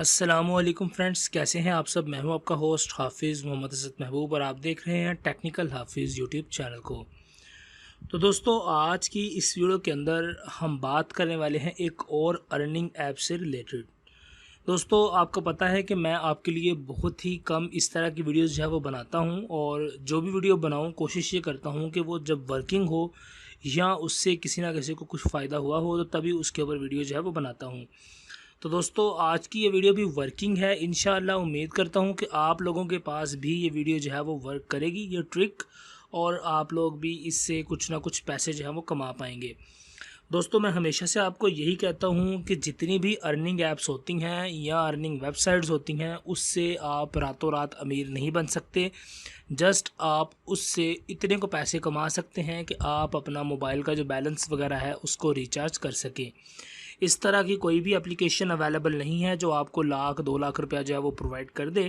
अस्सलामुअलैकुम फ्रेंड्स, कैसे हैं आप सब। मैं हूं आपका होस्ट हाफिज़ मोहम्मद असद महबूब और आप देख रहे हैं टेक्निकल हाफिज़ यूट्यूब चैनल को। तो दोस्तों, आज की इस वीडियो के अंदर हम बात करने वाले हैं एक और अर्निंग ऐप से रिलेटेड। दोस्तों, आपको पता है कि मैं आपके लिए बहुत ही कम इस तरह की वीडियोस जो है वो बनाता हूं, और जो भी वीडियो बनाऊं कोशिश ये करता हूं कि वो जब वर्किंग हो या उससे किसी ना किसी को कुछ फ़ायदा हुआ हो तो तभी उसके ऊपर वीडियो जो है वो बनाता हूं। तो दोस्तों, आज की ये वीडियो भी वर्किंग है। इंशाल्लाह उम्मीद करता हूँ कि आप लोगों के पास भी ये वीडियो जो है वो वर्क करेगी, ये ट्रिक, और आप लोग भी इससे कुछ ना कुछ पैसे जो है वो कमा पाएंगे। दोस्तों, मैं हमेशा से आपको यही कहता हूँ कि जितनी भी अर्निंग ऐप्स होती हैं या अर्निंग वेबसाइट्स होती हैं, उससे आप रातों रात अमीर नहीं बन सकते। जस्ट आप उससे इतने को पैसे कमा सकते हैं कि आप अपना मोबाइल का जो बैलेंस वगैरह है उसको रिचार्ज कर सकें। इस तरह की कोई भी एप्लीकेशन अवेलेबल नहीं है जो आपको लाख 2 लाख रुपया जो है वो प्रोवाइड कर दे।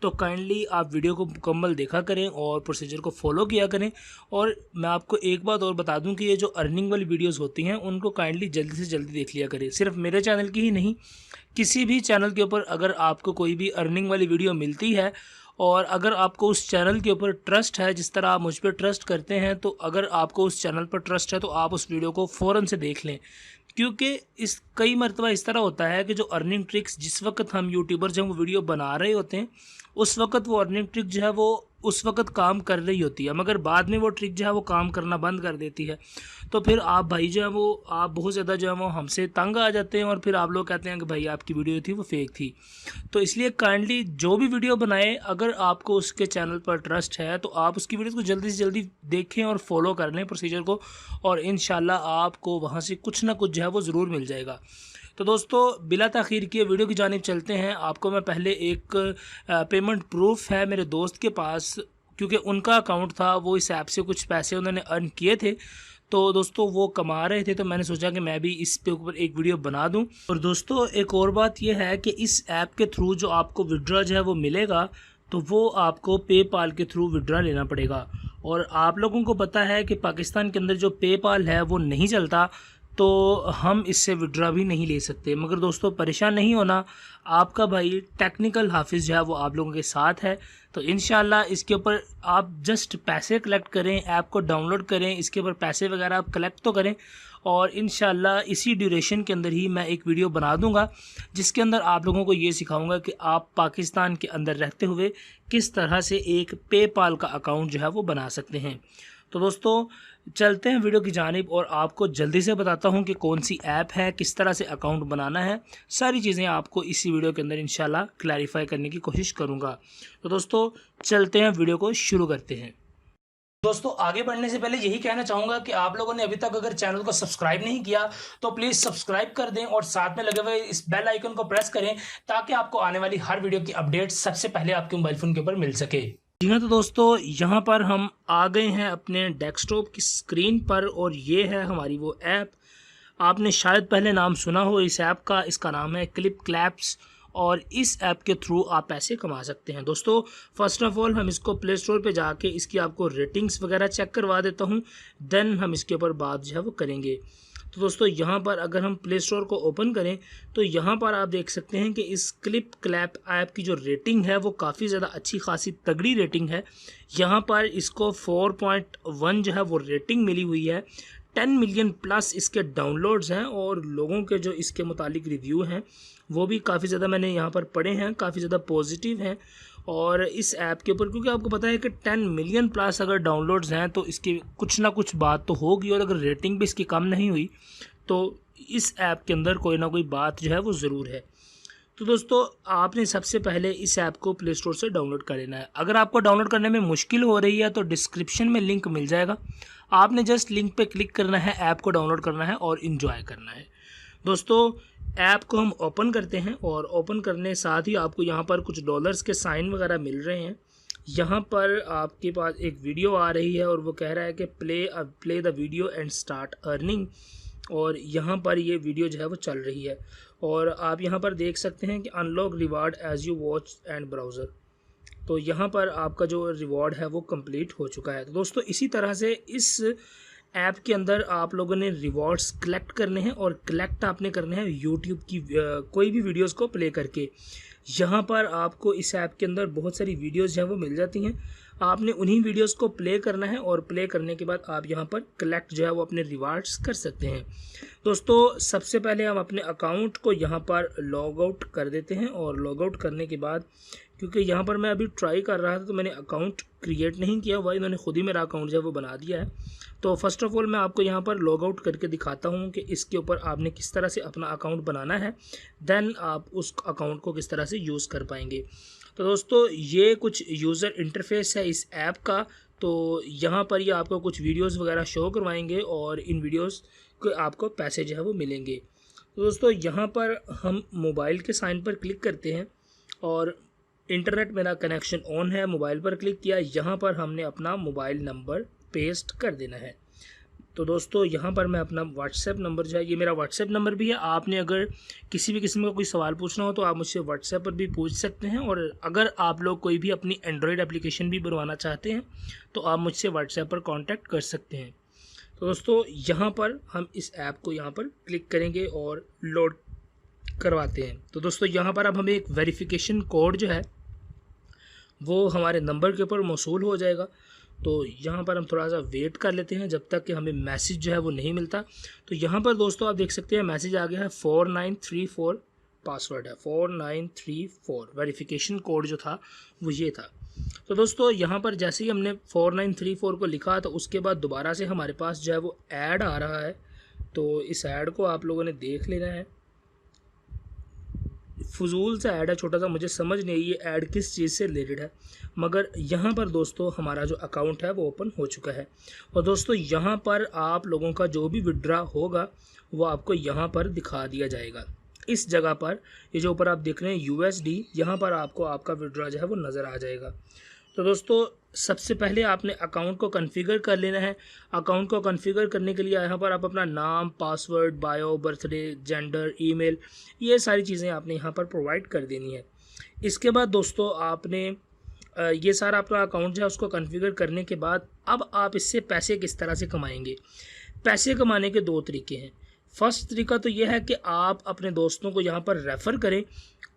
तो काइंडली आप वीडियो को मुकम्मल देखा करें और प्रोसीजर को फॉलो किया करें। और मैं आपको एक बात और बता दूं कि ये जो अर्निंग वाली वीडियोस होती हैं उनको काइंडली जल्दी से जल्दी देख लिया करें। सिर्फ मेरे चैनल की ही नहीं, किसी भी चैनल के ऊपर अगर आपको कोई भी अर्निंग वाली वीडियो मिलती है और अगर आपको उस चैनल के ऊपर ट्रस्ट है, जिस तरह आप मुझ पर ट्रस्ट करते हैं, तो अगर आपको उस चैनल पर ट्रस्ट है तो आप उस वीडियो को फ़ौरन से देख लें। क्योंकि इस कई मरतबा इस तरह होता है कि जो अर्निंग ट्रिक्स जिस वक्त हम यूट्यूबर जब वो वीडियो बना रहे होते हैं उस वक्त वो अर्निंग ट्रिक जो है वो उस वक्त काम कर रही होती है, मगर बाद में वो ट्रिक जो है वो काम करना बंद कर देती है। तो फिर आप भाई जो है वो आप बहुत ज़्यादा जो है वो हमसे तंग आ जाते हैं और फिर आप लोग कहते हैं कि भाई आपकी वीडियो थी वो फेक थी। तो इसलिए काइंडली जो भी वीडियो बनाए, अगर आपको उसके चैनल पर ट्रस्ट है तो आप उसकी वीडियो को जल्दी से जल्दी देखें और फॉलो कर लें प्रोसीजर को, और इंशाल्लाह आपको वहाँ से कुछ ना कुछ जो है वो ज़रूर मिल जाएगा। तो दोस्तों, बिला ताख़ीर किए वीडियो की जानिब चलते हैं। आपको मैं पहले एक पेमेंट प्रूफ है मेरे दोस्त के पास, क्योंकि उनका अकाउंट था, वो इस ऐप से कुछ पैसे उन्होंने अर्न किए थे। तो दोस्तों, वो कमा रहे थे तो मैंने सोचा कि मैं भी इस पे ऊपर एक वीडियो बना दूं। और दोस्तों, एक और बात यह है कि इस ऐप के थ्रू जो आपको विड्रॉ जो है वो मिलेगा, तो वो आपको पेपाल के थ्रू विड्रॉ लेना पड़ेगा। और आप लोगों को पता है कि पाकिस्तान के अंदर जो पेपाल है वो नहीं चलता, तो हम इससे विड्रॉ भी नहीं ले सकते। मगर दोस्तों, परेशान नहीं होना, आपका भाई टेक्निकल हाफिज़ जो है वो आप लोगों के साथ है। तो इंशाल्लाह इसके ऊपर आप जस्ट पैसे कलेक्ट करें, ऐप को डाउनलोड करें, इसके ऊपर पैसे वगैरह आप कलेक्ट तो करें, और इंशाल्लाह इसी ड्यूरेशन के अंदर ही मैं एक वीडियो बना दूंगा जिसके अंदर आप लोगों को ये सिखाऊंगा कि आप पाकिस्तान के अंदर रहते हुए किस तरह से एक पेपाल का अकाउंट जो है वो बना सकते हैं। तो दोस्तों, चलते हैं वीडियो की जानिब और आपको जल्दी से बताता हूं कि कौन सी ऐप है, किस तरह से अकाउंट बनाना है। सारी चीज़ें आपको इसी वीडियो के अंदर इंशाल्लाह क्लैरिफाई करने की कोशिश करूंगा। तो दोस्तों, चलते हैं, वीडियो को शुरू करते हैं। दोस्तों, आगे बढ़ने से पहले यही कहना चाहूंगा कि आप लोगों ने अभी तक अगर चैनल को सब्सक्राइब नहीं किया तो प्लीज़ सब्सक्राइब कर दें और साथ में लगे हुए इस बेल आइकन को प्रेस करें ताकि आपको आने वाली हर वीडियो की अपडेट सबसे पहले आपके मोबाइल फ़ोन के ऊपर मिल सके। जी हाँ, तो दोस्तों, यहाँ पर हम आ गए हैं अपने डेस्कटॉप की स्क्रीन पर और ये है हमारी वो ऐप। आपने शायद पहले नाम सुना हो इस ऐप का, इसका नाम है क्लिप क्लैप्स, और इस ऐप के थ्रू आप पैसे कमा सकते हैं। दोस्तों, फर्स्ट ऑफ ऑल हम इसको प्ले स्टोर पे जाके इसकी आपको रेटिंग्स वगैरह चेक करवा देता हूँ, देन हम इसके ऊपर बात जो है वो करेंगे। तो दोस्तों, यहाँ पर अगर हम प्ले स्टोर को ओपन करें तो यहाँ पर आप देख सकते हैं कि इस क्लिप क्लैप ऐप की जो रेटिंग है वो काफ़ी ज़्यादा अच्छी खासी तगड़ी रेटिंग है। यहाँ पर इसको 4.1 जो है वो रेटिंग मिली हुई है। 10 मिलियन प्लस इसके डाउनलोड्स हैं और लोगों के जो इसके मुतालिक रिव्यू हैं वो भी काफ़ी ज़्यादा मैंने यहाँ पर पढ़े हैं, काफ़ी ज़्यादा पॉजिटिव हैं। और इस ऐप के ऊपर, क्योंकि आपको पता है कि 10 मिलियन प्लस अगर डाउनलोड्स हैं तो इसकी कुछ ना कुछ बात तो होगी, और अगर रेटिंग भी इसकी कम नहीं हुई तो इस ऐप के अंदर कोई ना कोई बात जो है वो ज़रूर है। तो दोस्तों, आपने सबसे पहले इस ऐप को प्ले स्टोर से डाउनलोड कर लेना है। अगर आपको डाउनलोड करने में मुश्किल हो रही है तो डिस्क्रिप्शन में लिंक मिल जाएगा, आपने जस्ट लिंक पे क्लिक करना है, ऐप को डाउनलोड करना है और इन्जॉय करना है। दोस्तों, ऐप को हम ओपन करते हैं और ओपन करने साथ ही आपको यहाँ पर कुछ डॉलर्स के साइन वगैरह मिल रहे हैं। यहाँ पर आपके पास एक वीडियो आ रही है और वो कह रहा है कि play the video and start earning, और यहाँ पर ये वीडियो जो है वो चल रही है। और आप यहाँ पर देख सकते हैं कि unlock reward as you watch and browser, तो यहाँ पर आपका जो रिवॉर्ड है वो कंप्लीट हो चुका है। तो दोस्तों, इसी तरह से इस ऐप के अंदर आप लोगों ने रिवॉर्ड्स कलेक्ट करने हैं और कलेक्ट आपने करने हैं यूट्यूब की कोई भी वीडियोस को प्ले करके। यहाँ पर आपको इस ऐप के अंदर बहुत सारी वीडियोस जो है वो मिल जाती हैं, आपने उन्हीं वीडियोस को प्ले करना है और प्ले करने के बाद आप यहाँ पर कलेक्ट जो है वो अपने रिवार्ड्स कर सकते हैं। दोस्तों सबसे पहले हम अपने अकाउंट को यहाँ पर लॉग आउट कर देते हैं और लॉग आउट करने के बाद, क्योंकि यहाँ पर मैं अभी ट्राई कर रहा था तो मैंने अकाउंट क्रिएट नहीं किया हुआ, इन्होंने खुद ही मेरा अकाउंट जो है वो बना दिया है। तो फर्स्ट ऑफ ऑल मैं आपको यहाँ पर लॉग आउट करके दिखाता हूँ कि इसके ऊपर आपने किस तरह से अपना अकाउंट बनाना है, देन आप उस अकाउंट को किस तरह से यूज़ कर पाएंगे। तो दोस्तों ये कुछ यूज़र इंटरफेस है इस ऐप का। तो यहाँ पर ये आपको कुछ वीडियोस वगैरह शो करवाएंगे और इन वीडियोस के आपको पैसे जो है वो मिलेंगे। तो दोस्तों यहाँ पर हम मोबाइल के साइन पर क्लिक करते हैं और इंटरनेट मेरा कनेक्शन ऑन है, मोबाइल पर क्लिक किया, यहाँ पर हमने अपना मोबाइल नंबर पेस्ट कर देना है। तो दोस्तों यहाँ पर मैं अपना व्हाट्सएप नंबर जो है, ये मेरा व्हाट्सएप नंबर भी है, आपने अगर किसी भी किस्म का कोई सवाल पूछना हो तो आप मुझसे व्हाट्सएप पर भी पूछ सकते हैं। और अगर आप लोग कोई भी अपनी एंड्रॉयड एप्लीकेशन भी बनवाना चाहते हैं तो आप मुझसे व्हाट्सएप पर कांटेक्ट कर सकते हैं। तो दोस्तों यहाँ पर हम इस ऐप को यहाँ पर क्लिक करेंगे और लोड करवाते हैं। तो दोस्तों यहाँ पर अब हमें एक वेरिफिकेशन कोड जो है वो हमारे नंबर के ऊपर मौसूल हो जाएगा। तो यहाँ पर हम थोड़ा सा वेट कर लेते हैं जब तक कि हमें मैसेज जो है वो नहीं मिलता। तो यहाँ पर दोस्तों आप देख सकते हैं मैसेज आ गया है 4934 पासवर्ड है 4934, वेरिफिकेशन कोड जो था वो ये था। तो दोस्तों यहाँ पर जैसे ही हमने 4934 को लिखा तो उसके बाद दोबारा से हमारे पास जो है वो ऐड आ रहा है। तो इस ऐड को आप लोगों ने देख लेना है, फजूल सा ऐड है छोटा सा, मुझे समझ नहीं ये ऐड किस चीज़ से रिलेटेड है, मगर यहाँ पर दोस्तों हमारा जो अकाउंट है वो ओपन हो चुका है। और दोस्तों यहाँ पर आप लोगों का जो भी विड्रा होगा वो आपको यहाँ पर दिखा दिया जाएगा। इस जगह पर ये जो ऊपर आप देख रहे हैं USD, यहाँ पर आपको आपका विड्रा जो है वो नज़र आ जाएगा। तो दोस्तों सबसे पहले आपने अकाउंट को कॉन्फ़िगर कर लेना है। अकाउंट को कॉन्फ़िगर करने के लिए यहाँ पर आप अपना नाम, password, bio, birthday, gender, email, ये सारी चीज़ें आपने यहाँ पर प्रोवाइड कर देनी है। इसके बाद दोस्तों आपने ये सारा अपना अकाउंट जो है उसको कॉन्फ़िगर करने के बाद अब आप इससे पैसे किस तरह से कमाएंगे। पैसे कमाने के दो तरीके हैं। फर्स्ट तरीका तो ये है कि आप अपने दोस्तों को यहाँ पर रेफ़र करें,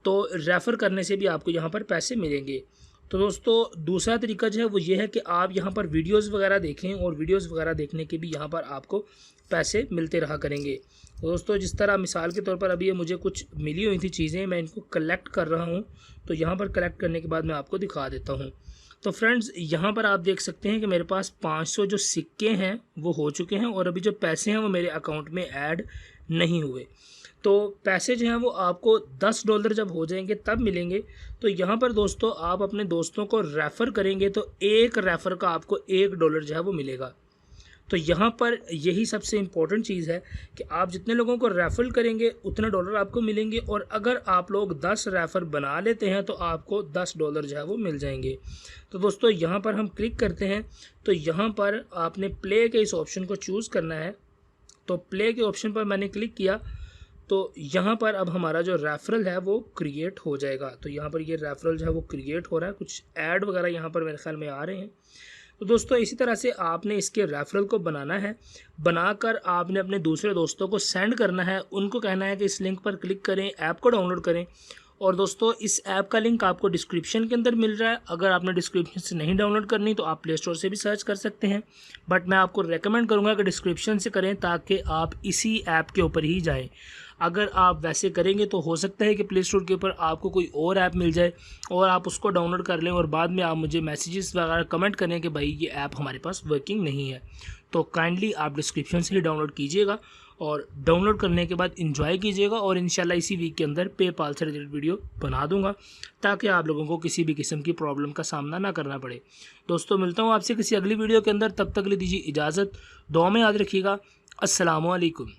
तो रेफ़र करने से भी आपको यहाँ पर पैसे मिलेंगे। तो दोस्तों दूसरा तरीका जो है वो ये है कि आप यहाँ पर वीडियोस वगैरह देखें और वीडियोस वगैरह देखने के भी यहाँ पर आपको पैसे मिलते रहा करेंगे। तो दोस्तों जिस तरह मिसाल के तौर पर अभी ये मुझे कुछ मिली हुई थी चीज़ें, मैं इनको कलेक्ट कर रहा हूँ। तो यहाँ पर कलेक्ट करने के बाद मैं आपको दिखा देता हूँ। तो फ्रेंड्स यहाँ पर आप देख सकते हैं कि मेरे पास 500 जो सिक्के हैं वो हो चुके हैं और अभी जो पैसे हैं वो मेरे अकाउंट में ऐड नहीं हुए। तो पैसे जो हैं वो आपको $10 जब हो जाएंगे तब मिलेंगे। तो यहाँ पर दोस्तों आप अपने दोस्तों को रेफ़र करेंगे तो एक रेफ़र का आपको $1 जो है वो मिलेगा। तो यहाँ पर यही सबसे इम्पोर्टेंट चीज़ है कि आप जितने लोगों को रेफ़र करेंगे उतने डॉलर आपको मिलेंगे, और अगर आप लोग 10 रेफ़र बना लेते हैं तो आपको $10 जो है वो मिल जाएंगे। तो दोस्तों यहाँ पर हम क्लिक करते हैं तो यहाँ पर आपने प्ले के इस ऑप्शन को चूज़ करना है। तो प्ले के ऑप्शन पर मैंने क्लिक किया तो यहाँ पर अब हमारा जो रेफरल है वो क्रिएट हो जाएगा। तो यहाँ पर ये रेफरल जो है वो क्रिएट हो रहा है, कुछ ऐड वगैरह यहाँ पर मेरे ख्याल में आ रहे हैं। तो दोस्तों इसी तरह से आपने इसके रेफरल को बनाना है, बनाकर आपने अपने दूसरे दोस्तों को सेंड करना है, उनको कहना है कि इस लिंक पर क्लिक करें, ऐप को डाउनलोड करें। और दोस्तों इस ऐप का लिंक आपको डिस्क्रिप्शन के अंदर मिल रहा है। अगर आपने डिस्क्रिप्शन से नहीं डाउनलोड करनी तो आप प्ले स्टोर से भी सर्च कर सकते हैं, बट मैं आपको रेकमेंड करूंगा कि डिस्क्रिप्शन से करें ताकि आप इसी ऐप के ऊपर ही जाएं। अगर आप वैसे करेंगे तो हो सकता है कि प्ले स्टोर के ऊपर आपको कोई और ऐप मिल जाए और आप उसको डाउनलोड कर लें और बाद में आप मुझे मैसेजेस वगैरह कमेंट करें कि भाई ये ऐप हमारे पास वर्किंग नहीं है। तो काइंडली आप डिस्क्रिप्शन से ही डाउनलोड कीजिएगा और डाउनलोड करने के बाद एंजॉय कीजिएगा। और इंशाल्लाह इसी वीक के अंदर पेपाल से रिलेटेड वीडियो बना दूंगा ताकि आप लोगों को किसी भी किस्म की प्रॉब्लम का सामना ना करना पड़े। दोस्तों मिलता हूँ आपसे किसी अगली वीडियो के अंदर, तब तक ले दीजिए इजाज़त। दुआ में याद रखिएगा। अस्सलामु अलैकुम।